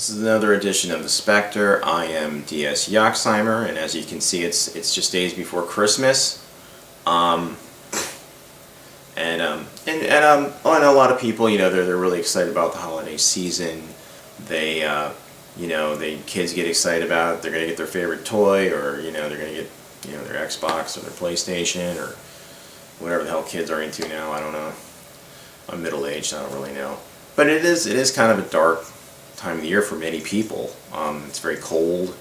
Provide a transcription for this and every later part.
This is another edition of the Spectre. I am DS Yoxheimer, and as you can see, it's just days before Christmas. I know a lot of people, they're really excited about the holiday season. They, kids get excited about it. They're gonna get their favorite toy, or they're gonna get, their Xbox or their PlayStation or whatever the hell kids are into now. I don't know. I'm middle-aged. I don't really know. But it is kind of a dark time of the year for many people. It's very cold.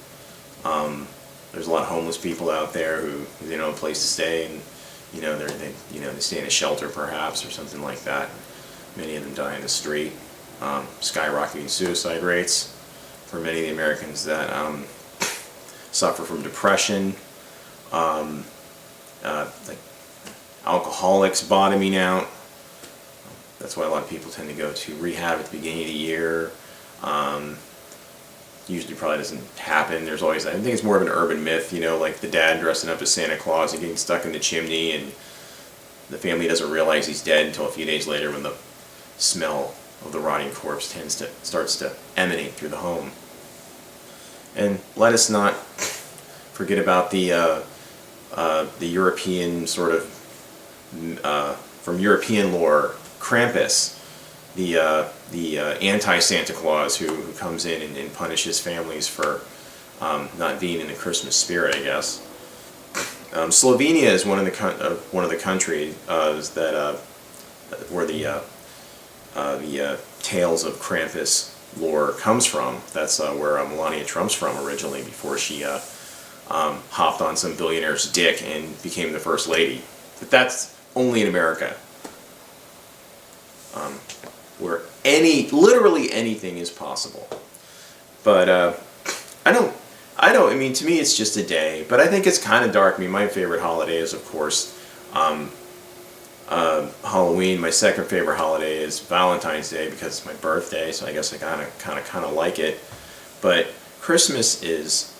There's a lot of homeless people out there who don't have a place to stay, and they stay in a shelter perhaps or something like that. Many of them die in the street. Skyrocketing suicide rates for many of the Americans that suffer from depression. Like alcoholics bottoming out. That's why a lot of people tend to go to rehab at the beginning of the year. Usually probably doesn't happen. There's always, I think it's more of an urban myth, like the dad dressing up as Santa Claus and getting stuck in the chimney, and the family doesn't realize he's dead until a few days later when the smell of the rotting corpse starts to emanate through the home. And let us not forget about the European sort of, from European lore, Krampus, the anti-Santa Claus who comes in and punishes families for not being in the Christmas spirit, I guess. Slovenia is one of the countries that where the tales of Krampus lore comes from. That's where Melania Trump's from originally, before she hopped on some billionaire's dick and became the first lady. But that's only in America. Where literally anything is possible. But I mean, to me it's just a day, but I think it's kind of dark. I mean, my favorite holiday is, of course, Halloween. My second favorite holiday is Valentine's Day, because it's my birthday, so I guess I kind of like it. But Christmas is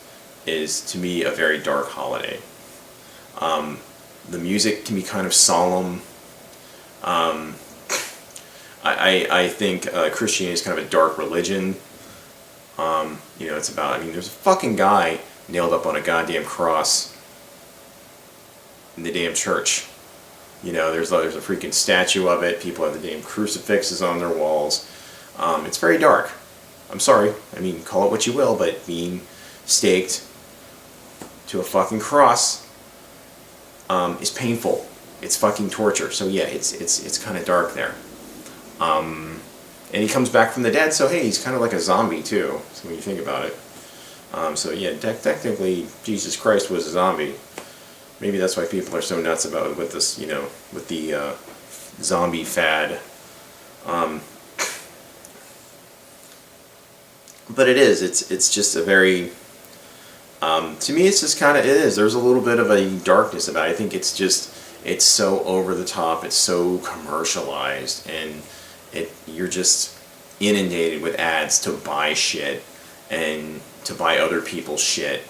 to me a very dark holiday. The music can be kind of solemn. I think Christianity is kind of a dark religion. It's about, I mean, there's a fucking guy nailed up on a goddamn cross in the damn church. There's a freaking statue of it. People have the damn crucifixes on their walls. It's very dark. I'm sorry. I mean, call it what you will, but being staked to a fucking cross is painful. It's fucking torture. So yeah, it's kind of dark there. And he comes back from the dead, so hey, he's kind of like a zombie too, so when you think about it. So yeah, technically Jesus Christ was a zombie. Maybe that's why people are so nuts about it with this, with the zombie fad. But it's just a very, to me it's just kind of, there's a little bit of a darkness about it. I think it's so over the top, it's so commercialized, and you're just inundated with ads to buy shit and to buy other people's shit.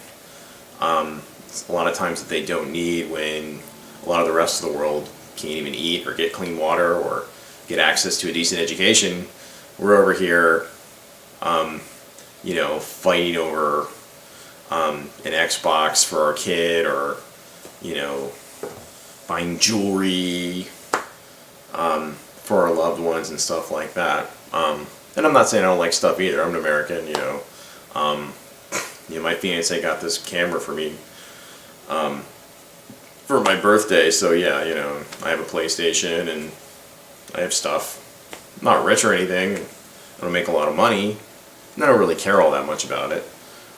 A lot of times that they don't need, when a lot of the rest of the world can't even eat or get clean water or get access to a decent education. We're over here, fighting over an Xbox for our kid, or buying jewelry for our loved ones and stuff like that. And I'm not saying I don't like stuff either. I'm an American, my fiance got this camera for me for my birthday, so yeah, I have a PlayStation and I have stuff. I'm not rich or anything. I don't make a lot of money, and I don't really care all that much about it.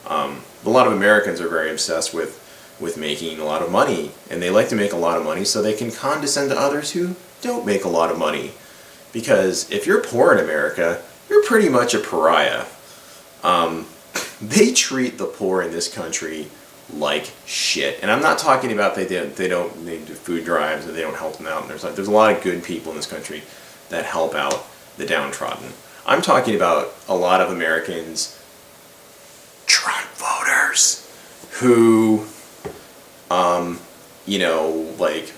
But a lot of Americans are very obsessed with making a lot of money, and they like to make a lot of money so they can condescend to others who don't make a lot of money. Because if you're poor in America, you're pretty much a pariah. They treat the poor in this country like shit. And I'm not talking about they do food drives and they don't help them out. And there's a lot of good people in this country that help out the downtrodden. I'm talking about a lot of Americans, Trump voters, who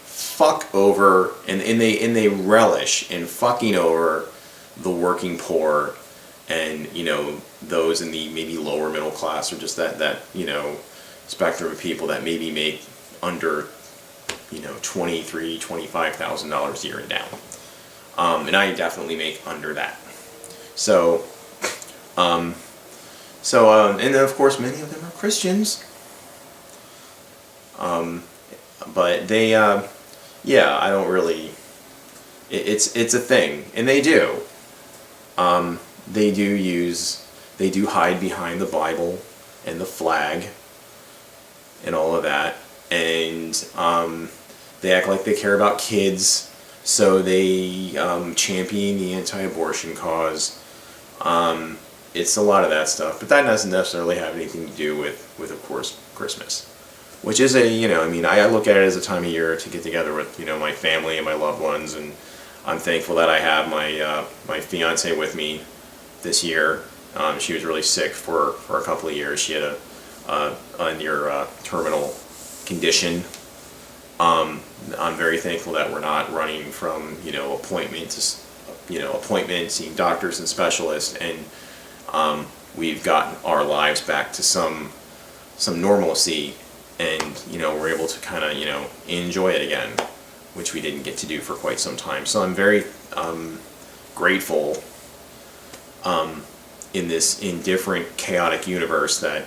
fuck over, and they relish in fucking over the working poor, and those in the maybe lower middle class, or just that spectrum of people that maybe make under $23,000-$25,000 a year and down. And I definitely make under that. So, and then of course many of them are Christians. But they, yeah, I don't really. It's a thing, and they do. They do hide behind the Bible and the flag and all of that, and they act like they care about kids, so they champion the anti-abortion cause. It's a lot of that stuff, but that doesn't necessarily have anything to do with of course, Christmas, which is I look at it as a time of year to get together with my family and my loved ones, and I'm thankful that I have my fiance with me this year. She was really sick for a couple of years. She had a near terminal condition. I'm very thankful that we're not running from appointment to appointment, seeing doctors and specialists, and we've gotten our lives back to some normalcy, and we're able to kind of enjoy it again, which we didn't get to do for quite some time. So I'm very grateful in this indifferent, chaotic universe that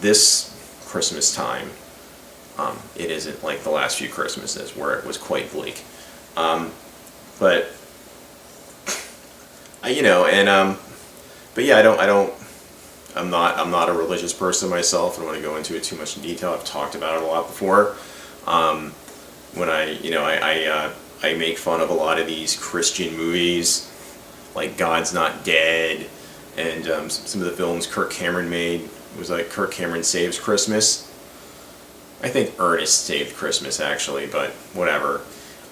this Christmas time, it isn't like the last few Christmases where it was quite bleak. But I'm not a religious person myself. I don't want to go into it too much in detail. I've talked about it a lot before. When I make fun of a lot of these Christian movies, like God's Not Dead, and some of the films Kirk Cameron made. It was like Kirk Cameron Saves Christmas. I think Ernest Saved Christmas, actually, but whatever.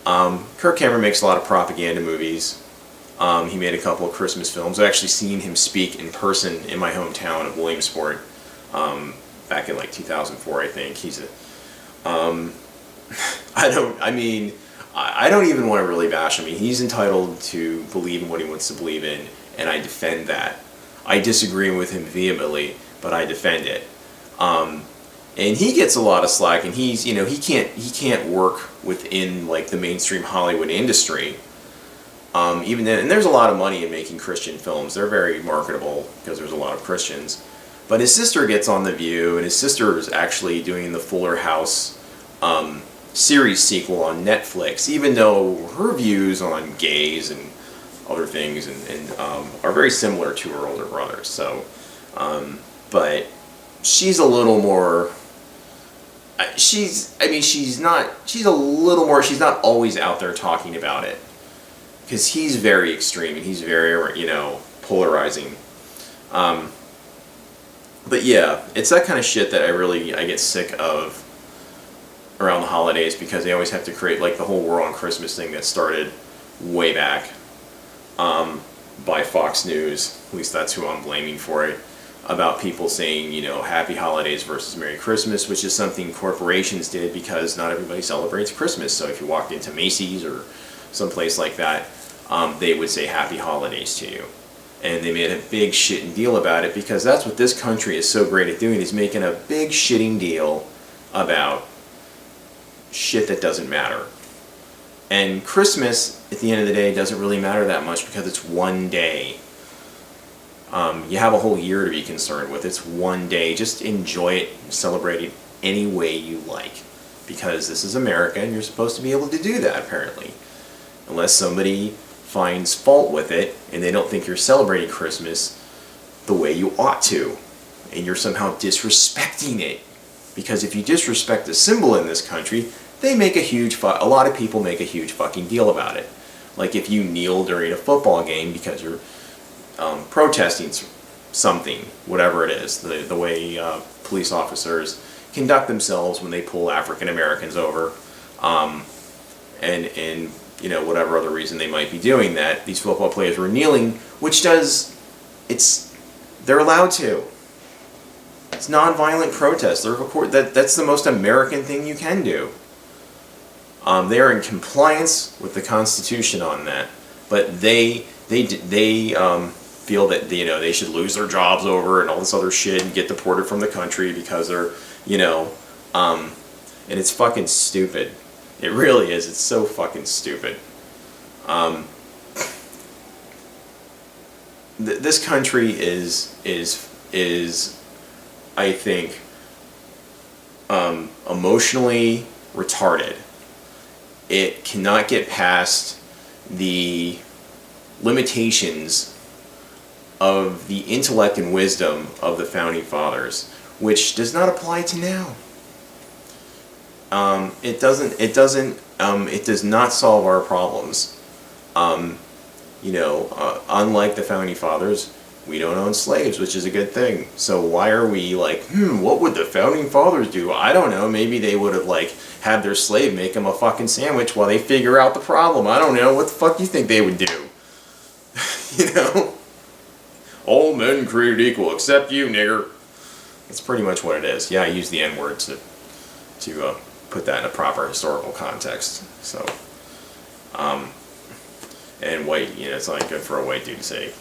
Kirk Cameron makes a lot of propaganda movies. He made a couple of Christmas films. I've actually seen him speak in person in my hometown of Williamsport back in like 2004, I think. I don't even want to really bash him. He's entitled to believe in what he wants to believe in, and I defend that. I disagree with him vehemently, but I defend it. And he gets a lot of slack, and he can't work within like the mainstream Hollywood industry. Even then, and there's a lot of money in making Christian films. They're very marketable because there's a lot of Christians. But his sister gets on The View, and his sister is actually doing the Fuller House series sequel on Netflix, even though her views on gays and other things and are very similar to her older brothers. So, but she's a little more. She's not always out there talking about it, because he's very extreme and he's very polarizing. But yeah, it's that kind of shit that I get sick of around the holidays, because they always have to create like the whole War on Christmas thing that started way back by Fox News. At least that's who I'm blaming for it. About people saying, Happy Holidays versus Merry Christmas, which is something corporations did because not everybody celebrates Christmas. So if you walked into Macy's or someplace like that, they would say Happy Holidays to you. And they made a big shitting deal about it, because that's what this country is so great at doing, is making a big shitting deal about shit that doesn't matter. And Christmas, at the end of the day, doesn't really matter that much because it's one day. You have a whole year to be concerned with. It's one day. Just enjoy it and celebrate it any way you like, because this is America and you're supposed to be able to do that, apparently. Unless somebody finds fault with it and they don't think you're celebrating Christmas the way you ought to, and you're somehow disrespecting it. Because if you disrespect the symbol in this country, a lot of people make a huge fucking deal about it. Like if you kneel during a football game because you're protesting something, whatever it is, the way police officers conduct themselves when they pull African Americans over, and whatever other reason they might be doing that, these football players were kneeling, they're allowed to. It's nonviolent protest. That's the most American thing you can do. They are in compliance with the Constitution on that, but they feel that they should lose their jobs over and all this other shit and get deported from the country because they're and it's fucking stupid. It really is. It's so fucking stupid. This country is I think emotionally retarded. It cannot get past the limitations of the intellect and wisdom of the founding fathers, which does not apply to now. It does not solve our problems. Unlike the founding fathers, we don't own slaves, which is a good thing. So why are we like, what would the founding fathers do? I don't know. Maybe they would have had their slave make them a fucking sandwich while they figure out the problem. I don't know. What the fuck do you think they would do? All men created equal except you, nigger. That's pretty much what it is. Yeah, I use the N-word to put that in a proper historical context. So, and white, it's not good for a white dude to say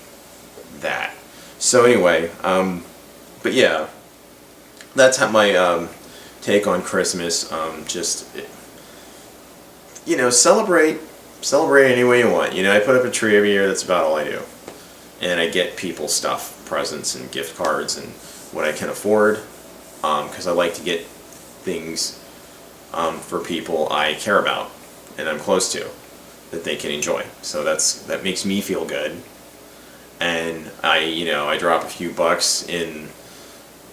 that. So anyway, but yeah, that's how my take on Christmas. Celebrate any way you want. I put up a tree every year. That's about all I do, and I get people stuff, presents and gift cards, and what I can afford, because I like to get things for people I care about and I'm close to that they can enjoy. So that makes me feel good. And I drop a few bucks in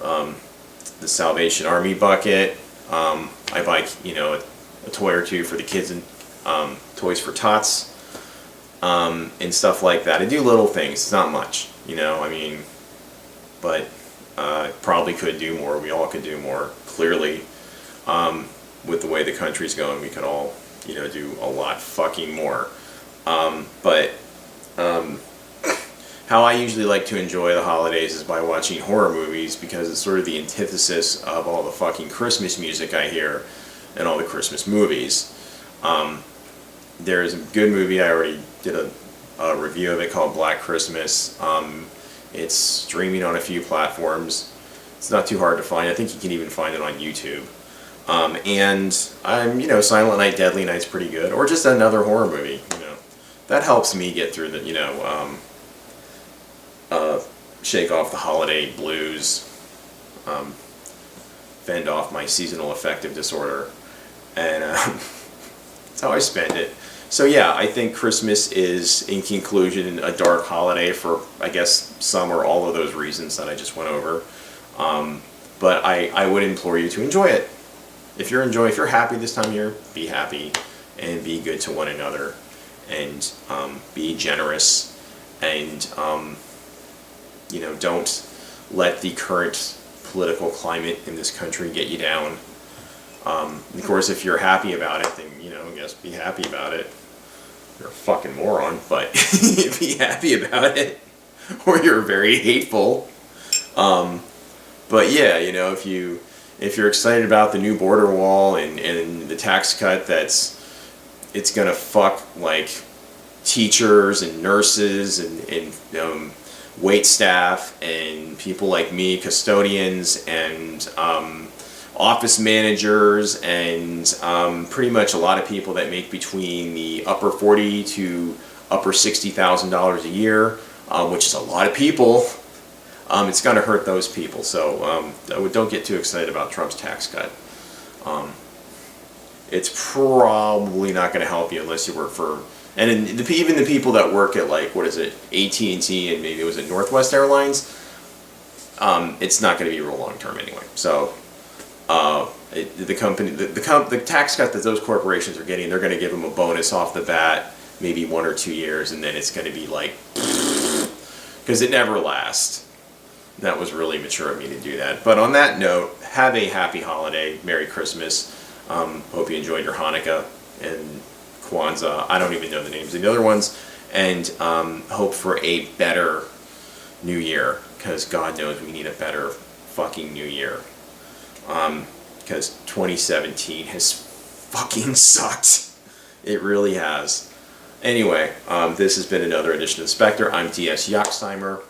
the Salvation Army bucket. I buy a toy or two for the kids and Toys for Tots and stuff like that. I do little things. It's not much, but probably could do more. We all could do more. Clearly, with the way the country's going, we could all do a lot fucking more. How I usually like to enjoy the holidays is by watching horror movies, because it's sort of the antithesis of all the fucking Christmas music I hear and all the Christmas movies. There's a good movie, I already did a review of it, called Black Christmas. It's streaming on a few platforms. It's not too hard to find. I think you can even find it on YouTube. And Silent Night, Deadly Night's pretty good, or just another horror movie. That helps me get through the shake off the holiday blues, fend off my seasonal affective disorder, and that's how I spend it. So yeah, I think Christmas is, in conclusion, a dark holiday for, I guess, some or all of those reasons that I just went over. But I would implore you to enjoy it. If you're happy this time of year, be happy and be good to one another, and be generous, and don't let the current political climate in this country get you down. Of course, if you're happy about it, then I guess be happy about it. You're a fucking moron, but be happy about it, or you're very hateful. But yeah, if you're excited about the new border wall and the tax cut it's gonna fuck teachers and nurses and wait staff and people like me, custodians and office managers, and pretty much a lot of people that make between the upper $40,000 to upper $60,000 a year, which is a lot of people. It's going to hurt those people. So don't get too excited about Trump's tax cut. It's probably not going to help you unless you work for, and even the people that work at AT&T and maybe was it Northwest Airlines, it's not going to be real long term anyway. So the tax cut that those corporations are getting, they're going to give them a bonus off the bat, maybe 1 or 2 years, and then it's going to be because it never lasts. That was really mature of me to do that. But on that note, have a happy holiday. Merry Christmas. Hope you enjoyed your Hanukkah and Kwanzaa. I don't even know the names of the other ones. And hope for a better New Year, because God knows we need a better fucking New Year. Because 2017 has fucking sucked. It really has. Anyway, this has been another edition of Spectre. I'm T.S. Yaxheimer.